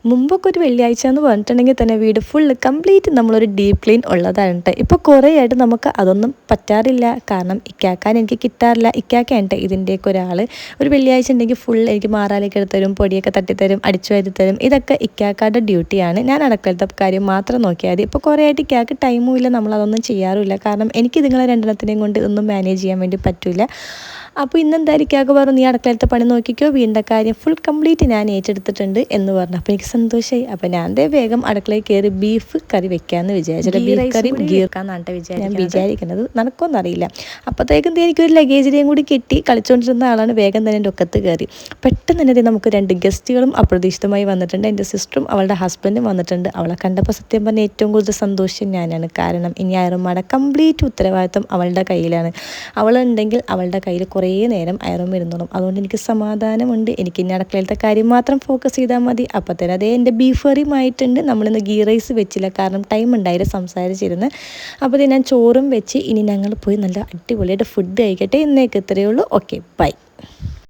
മുമ്പൊക്കെ ഒരു വെള്ളിയാഴ്ച എന്ന് പറഞ്ഞിട്ടുണ്ടെങ്കിൽ തന്നെ വീട് ഫുള്ള് കംപ്ലീറ്റ് നമ്മളൊരു ഡീപ്പ് ക്ലീൻ ഉള്ളതാണ് കേട്ടോ. ഇപ്പോൾ കുറേ ആയിട്ട് നമുക്ക് അതൊന്നും പറ്റാറില്ല. കാരണം ഇക്കാക്കാൻ എനിക്ക് കിട്ടാറില്ല. ഇക്കാക്കായിട്ട് ഇതിൻ്റെയൊക്കെ ഒരാൾ. ഒരു വെള്ളിയാഴ്ച ഉണ്ടെങ്കിൽ ഫുൾ എനിക്ക് മാറാലേക്ക് എടുത്തരും, പൊടിയൊക്കെ തട്ടിത്തരും, അടിച്ചു വാരിത്തരും. ഇതൊക്കെ ഇക്കാക്കാരുടെ ഡ്യൂട്ടിയാണ്. ഞാൻ അടുക്കളത്തെ കാര്യം മാത്രം നോക്കിയാൽ മതി. ഇപ്പോൾ കുറേ ആയിട്ട് ഇക്കാക്ക് ടൈമും ഇല്ല, നമ്മളതൊന്നും ചെയ്യാറുമില്ല. കാരണം എനിക്ക് നിങ്ങളെ രണ്ടെണ്ണത്തിനെയും കൊണ്ട് ഒന്നും മാനേജ് ചെയ്യാൻ വേണ്ടി പറ്റില്ല. അപ്പോൾ ഇന്നെന്തായാലും ഇക്കാക്ക് പറഞ്ഞു, നീ അടുക്കളത്തെ പണി നോക്കിക്കോ, വീടിൻ്റെ കാര്യം ഫുൾ കംപ്ലീറ്റ് ഞാൻ ഏറ്റെടുത്തിട്ടുണ്ട് എന്ന് പറഞ്ഞു. അപ്പോൾ എനിക്ക് സന്തോഷമായി. അപ്പോൾ ഞാൻ വേഗം അടുക്കളയിൽ കയറി ബീഫ് കറി വെക്കാമെന്ന് വിചാരിച്ചിട്ട് ബീഫ് കറി ഗീർക്കാന്നാണ് ഞാൻ വിചാരിക്കുന്നത്. നടക്കുമെന്നറിയില്ല. അപ്പോഴത്തേക്കും എനിക്കൊരു ലഗേജിനെയും കൂടി കിട്ടി. കളിച്ചുകൊണ്ടിരുന്ന ആളാണ് വേഗം തന്നെ എൻ്റെ ഒക്കത്ത് കയറി. പെട്ടെന്ന് തന്നെ നമുക്ക് 2 ഗസ്റ്റുകളും അപ്രതീക്ഷിതമായി വന്നിട്ടുണ്ട്. എൻ്റെ സിസ്റ്ററും അവളുടെ ഹസ്ബൻഡും വന്നിട്ടുണ്ട്. അവളെ കണ്ടപ്പോൾ സത്യം പറഞ്ഞാൽ ഏറ്റവും കൂടുതൽ സന്തോഷം ഞാനാണ്. കാരണം ഇനി അയറുമ്മയുടെ കംപ്ലീറ്റ് ഉത്തരവാദിത്വം അവളുടെ കയ്യിലാണ്. അവളുണ്ടെങ്കിൽ അവളുടെ കയ്യിൽ കുറേ നേരം അയറും ഇരുന്നോളും. അതുകൊണ്ട് എനിക്ക് സമാധാനമുണ്ട്. എനിക്ക് ഇനി അടുക്കളയിലത്തെ കാര്യം മാത്രം ഫോക്കസ് ചെയ്താൽ മതി. അപ്പോൾ തന്നെ അതേ എൻ്റെ ബീഫ് കറിയുമായിട്ടുണ്ട്. നമ്മളിന്ന് ഗീ റൈസ് വെച്ചില്ല, കാരണം ടൈം ഉണ്ടായില്ല സംസാരിച്ചിരുന്ന്. അപ്പോൾ ഞാൻ ചോറും വെച്ച് ഇനി ഞങ്ങൾ പോയി നല്ല അടിപൊളിയായിട്ട് ഫുഡ് കഴിക്കട്ടെ. ഇന്നേക്ക് ഇത്രയേ ഉള്ളൂ. Okay, by.